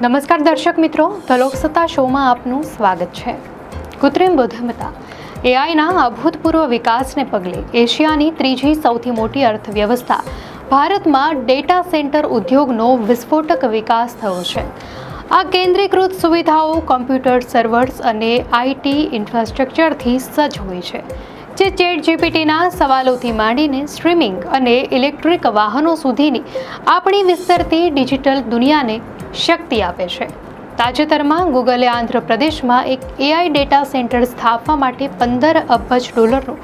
નમસ્કાર દર્શક મિત્રો, ધ લોકસત્તા શોમાં આપનું સ્વાગત છે। કૃત્રિમ બુદ્ધિમત્તા એઆઈના અભૂતપૂર્વ વિકાસને પગલે એશિયાની ત્રીજી સૌથી મોટી અર્થવ્યવસ્થા ભારતમાં ડેટા સેન્ટર ઉદ્યોગનો વિસ્ફોટક વિકાસ થયો છે। આ કેન્દ્રીકૃત સુવિધાઓ કોમ્પ્યુટર સર્વર્સ અને આઈટી ઇન્ફ્રાસ્ટ્રક્ચરથી સજ્જ હોય છે, જે ચેટ જીપીટીના સવાલોથી માંડીને સ્ટ્રીમિંગ અને ઇલેક્ટ્રિક વાહનો સુધીની આપણી વિસ્તરતી ડિજિટલ દુનિયાને શક્તિ આપે છે। તાજેતરમાં ગૂગલે આંધ્રપ્રદેશમાં એક એઆઈ ડેટા સેન્ટર સ્થાપવા માટે $15 અબજનું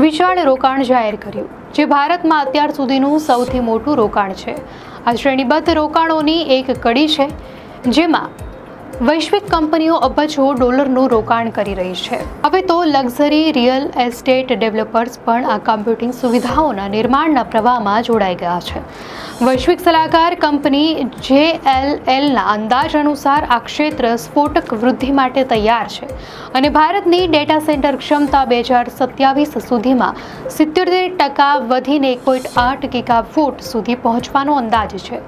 વિશાળ રોકાણ જાહેર કર્યું, જે ભારતમાં અત્યાર સુધીનું સૌથી મોટું રોકાણ છે। આ શ્રેણીબદ્ધ રોકાણોની એક કડી છે, જેમાં વૈશ્વિક કંપનીઓ અબજો ડોલરનું રોકાણ કરી રહી છે। હવે તો લક્ઝરી રિયલ એસ્ટેટ ડેવલપર્સ પણ આ કમ્પ્યુટિંગ સુવિધાઓના નિર્માણના પ્રવાહમાં જોડાઈ ગયા છે। વૈશ્વિક સલાહકાર કંપની JLLના અંદાજ અનુસાર આ ક્ષેત્ર સ્ફોટક વૃદ્ધિ માટે તૈયાર છે અને ભારતની ડેટા સેન્ટર ક્ષમતા 2027 સુધીમાં 77% વધીને 1.8 ગીગાવોટ સુધી પહોંચવાનો અંદાજ છે।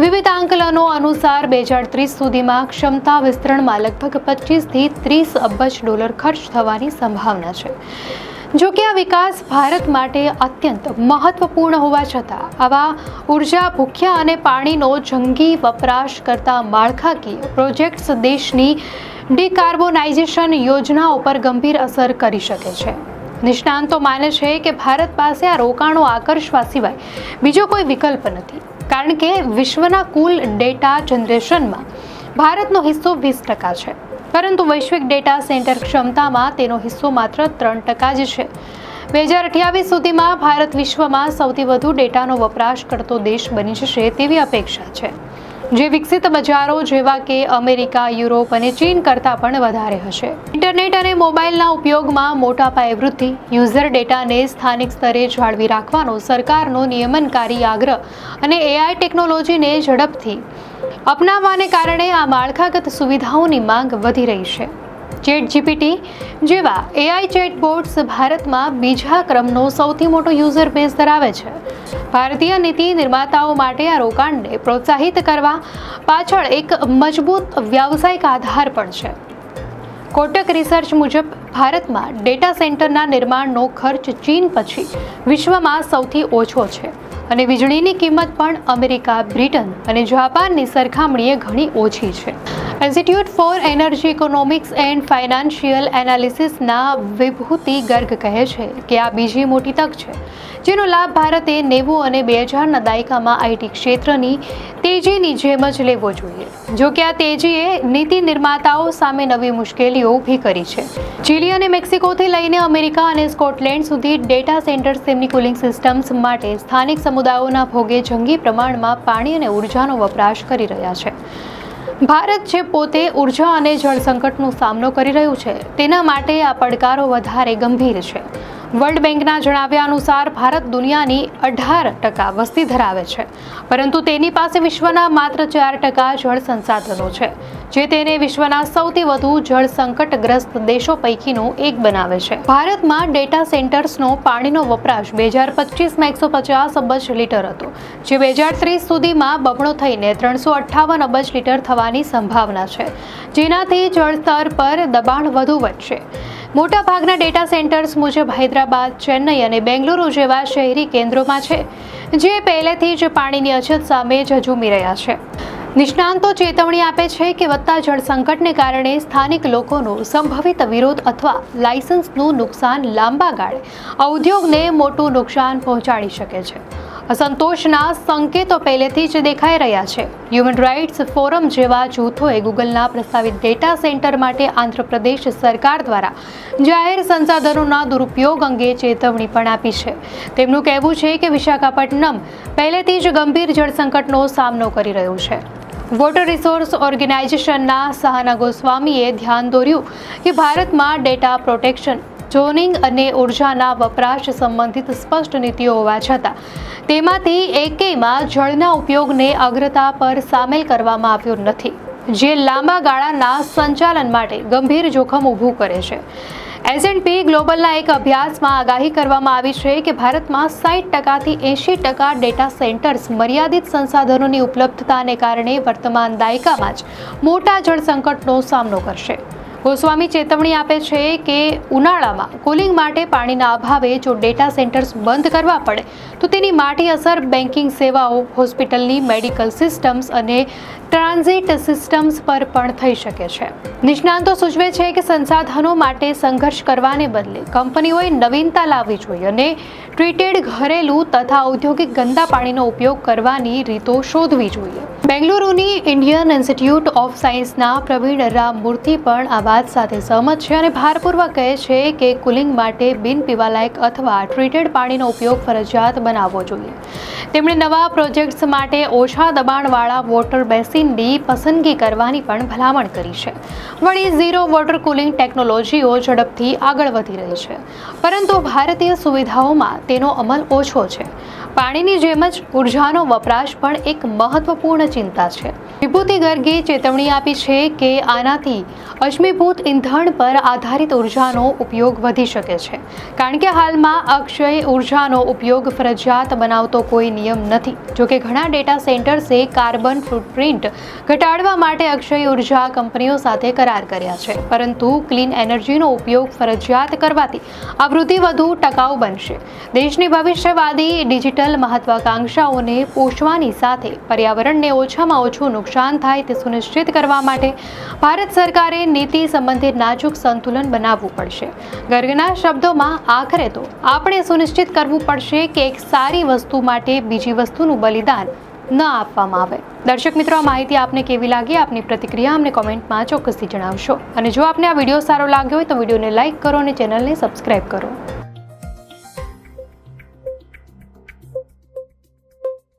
વિવિધ આંકલનો અનુસાર 2030 સુધીમાં ક્ષમતા વિસ્તરણમાં લગભગ $25 થી $30 અબજ ખર્ચ થવાની સંભાવના છે। જો કે આ વિકાસ ભારત માટે અત્યંત મહત્વપૂર્ણ હોવા છતાં આવા ઉર્જા ભૂખ્યા અને પાણીનો જંગી વપરાશ કરતા માળખાકીય પ્રોજેક્ટ્સ દેશની ડિકાર્બોનાઇઝેશન યોજનાઓ પર ગંભીર અસર કરી શકે છે। નિષ્ણાંતો માને છે કે ભારત પાસે આ રોકાણો આકર્ષવા સિવાય બીજો કોઈ વિકલ્પ નથી, કારણ કે વિશ્વના કુલ ડેટા જનરેશનમાં ભારતનો હિસ્સો 20% છે, પરંતુ વૈશ્વિક ડેટા સેન્ટર ક્ષમતામાં તેનો હિસ્સો માત્ર 3% જ છે। 2028 સુધીમાં ભારત વિશ્વમાં સૌથી વધુ ડેટાનો વપરાશ કરતો દેશ બની જશે તેવી અપેક્ષા છે, જે વિકસિત બજારો જેવા કે અમેરિકા, યુરોપ અને ચીન કરતાં પણ વધારે હશે। ઇન્ટરનેટ અને મોબાઈલના ઉપયોગમાં મોટા પાયે વૃદ્ધિ, યુઝર ડેટાને સ્થાનિક સ્તરે જાળવી રાખવાનો સરકારનો નિયમનકારી આગ્રહ અને એઆઈ ટેકનોલોજીને ઝડપથી અપનાવવાને કારણે આ માળખાગત સુવિધાઓની માંગ વધી રહી છે। ચેટ જીપીટી જેવા એઆઈ ચેટબોટ્સ ભારતમાં બીજા ક્રમનો સૌથી મોટો યુઝર બેઝ ધરાવે છે। ભારતીય નીતિ નિર્માતાઓ માટે આ રોકાણને પ્રોત્સાહિત કરવા પાછળ એક મજબૂત વ્યાવસાયિક આધાર પણ છે। કોટક રિસર્ચ મુજબ ભારતમાં ડેટા સેન્ટરના નિર્માણનો ખર્ચ ચીન પછી વિશ્વમાં સૌથી ઓછો છે અને વીજળીની કિંમત પણ અમેરિકા, બ્રિટન અને જાપાનની સરખામણીએ ઘણી ઓછી છે। Institute for energy economics and financial એનાલિસિસના વિભૂતિ ગર્ગ કહે છે કે આ બીજી મોટી તક છે, જેનો લાભ ભારતે 90 અને 2000ના દાયકામાં આઈટી ક્ષેત્રની તેજીની જેમ જ લેવો જોઈએ। જો કે આ તેજીએ નીતિ નિર્માતાઓ સામે નવી મુશ્કેલીઓ ઊભી કરી છે। ચીલી અને મેક્સિકોથી લઈને અમેરિકા અને સ્કોટલેન્ડ સુધી ડેટા સેન્ટર્સ તેમની કુલિંગ સિસ્ટમ્સ માટે સ્થાનિક સમુદાયોના ભોગે જંગી પ્રમાણમાં પાણી અને ઉર્જાનો વપરાશ કરી રહ્યા છે। ભારત જે પોતે ઉર્જા અને જળ સંકટનો સામનો કરી રહ્યું છે, તેના માટે આ પડકારો વધારે ગંભીર છે। વર્લ્ડ બેંકના જણાવ્યા અનુસાર ભારત દુનિયાની 18% વસ્તી ધરાવે છે, પરંતુ તેની પાસે વિશ્વના માત્ર 4% જળ સંસાધનો છે, જે તેને વિશ્વના સૌથી વધુ જળ સંકટગ્રસ્ત દેશો પૈકીનો એક બનાવે છે। ભારતમાં ડેટા સેન્ટર્સનો પાણીનો વપરાશ 2025માં 150 અબજ લીટર હતો, જે 2030 સુધીમાં બમણો થઈને 358 અબજ લીટર થવાની સંભાવના છે, જેનાથી જળસ્તર પર દબાણ વધુ વધશે। મોટાભાગના ડેટા સેન્ટર્સ મુજબ હૈદરાબાદ, ચેન્નઈ અને બેંગલુરુ જેવા શહેરી કેન્દ્રોમાં છે, જે પહેલેથી જ પાણીની અછત સામે ઝઝૂમી રહ્યા છે। નિષ્ણાંતો ચેતવણી આપે છે કે વધતા જળ સંકટને કારણે સ્થાનિક લોકોનો સંભવિત વિરોધ અથવા લાયસન્સનું નુકસાન લાંબા ગાળે આ ઉદ્યોગને મોટું નુકસાન પહોંચાડી શકે છે। અસંતોષના સંકેતો પહેલેથી જ દેખાઈ રહ્યા છે। હ્યુમન રાઇટ્સ ફોરમ જેવા જૂથોએ ગૂગલના પ્રસ્તાવિત ડેટા સેન્ટર માટે આંધ્રપ્રદેશ સરકાર દ્વારા જાહેર સંસાધનોના દુરુપયોગ અંગે ચેતવણી પણ આપી છે। તેમનું કહેવું છે કે વિશાખાપટ્ટનમ પહેલેથી જ ગંભીર જળ સંકટનો સામનો કરી રહ્યું છે। વોટર રિસોર્સ ઓર્ગેનાઇઝેશનના સહાના ગોસ્વામીએ ધ્યાન દોર્યું કે ભારતમાં ડેટા પ્રોટેક્શન, ઝોનિંગ અને ઉર્જાના વપરાશ સંબંધિત સ્પષ્ટ નીતિઓ હોવા છતાં તેમાંથી એકેયમાં જળના ઉપયોગને અગ્રતા પર સામેલ કરવામાં આવ્યો નથી, જે લાંબા ગાળાના સંચાલન માટે ગંભીર જોખમ ઊભું કરે છે। S&P ગ્લોબલના એક અભ્યાસમાં આગાહી કરવામાં આવી છે કે ભારતમાં 60%થી 80% ડેટા સેન્ટર્સ મર્યાદિત સંસાધનોની ઉપલબ્ધતાને કારણે વર્તમાન દાયકામાં જ મોટા જળ સંકટનો સામનો કરશે. ગોસ્વામી ચેતવણી આપે છે કે ઉનાળામાં કુલિંગ માટે પાણીના અભાવે જો ડેટા સેન્ટર્સ બંધ કરવા પડે તો તેની માઠી અસર બેન્કિંગ સેવાઓ, હોસ્પિટલની મેડિકલ સિસ્ટમ્સ અને ટ્રાન્ઝિટ સિસ્ટમ્સ પર પણ થઈ શકે છે. નિષ્ણાંતો સૂચવે છે કે સંસાધનો માટે સંઘર્ષ કરવાને બદલે કંપનીઓએ નવીનતા લાવવી જોઈએ અને ટ્રીટેડ ઘરેલું તથા ઔદ્યોગિક ગંદા પાણીનો ઉપયોગ કરવાની રીતો શોધવી જોઈએ. બેંગલુરુની ઇન્ડિયન ઇન્સ્ટિટ્યૂટ ઓફ સાયન્સના પ્રવીણ રામ મૂર્તિ પણ આ વાત સાથે સહમત છે અને ભારપૂર્વક કહે છે કે કુલિંગ માટે બિન પીવાલાયક અથવા ટ્રીટેડ પાણીનો ઉપયોગ ફરજિયાત બનાવવો જોઈએ. તેમણે નવા પ્રોજેક્ટ્સ માટે ઓછા દબાણવાળા વોટર બેસિનની પસંદગી કરવાની પણ ભલામણ કરી છે. વળી ઝીરો વોટર કુલિંગ ટેકનોલોજીઓ ઝડપથી આગળ વધી રહી છે, પરંતુ ભારતીય સુવિધાઓમાં તેનો અમલ ઓછો છે. પાણીની જેમ જ ઉર્જાનો વપરાશ પણ એક મહત્વપૂર્ણ ચિંતા છે. વિભૂતિ ગર્ગે ચેતવણી આપી છે કે આનાથી અશ્મિભૂત ઇંધણ પર આધારિત ઉર્જાનો ઉપયોગ વધી શકે છે, કારણ કે હાલમાં અક્ષય ઉર્જાનો ઉપયોગ ફરજિયાત બનાવતો કોઈ નિયમ નથી. જોકે ઘણા ડેટા સેન્ટર્સે કાર્બન ફૂટપ્રિન્ટ ઘટાડવા માટે અક્ષય ઉર્જા કંપનીઓ સાથે કરાર કર્યા છે, પરંતુ ક્લીન એનર્જીનો ઉપયોગ ફરજિયાત કરવાથી આ વૃદ્ધિ વધુ ટકાઉ બનશે. દેશની ભવિષ્યવાદી ડિજિટલ મહત્વાકાંક્ષાઓને પોષવાની સાથે પર્યાવરણને ઓછામાં ઓછું નુકસાન થાય તે સુનિશ્ચિત કરવા માટે ભારત સરકારે નીતિ સંબંધિત નાજુક સંતુલન બનાવવું પડશે. ગર્ગના શબ્દોમાં, આખરે તો આપણે સુનિશ્ચિત કરવું પડશે કે એક સારી વસ્તુ માટે બીજી વસ્તુનું બલિદાન ન આપવામાં આવે. દર્શક મિત્રો, આ માહિતી આપને કેવી લાગી? આપની પ્રતિક્રિયા અમને કોમેન્ટમાં ચોક્કસથી જણાવશો. અને જો આપને આ વિડીયો સારો લાગ્યો હોય તો વિડીયોને લાઇક કરો અને ચેનલને સબસ્ક્રાઇબ કરો.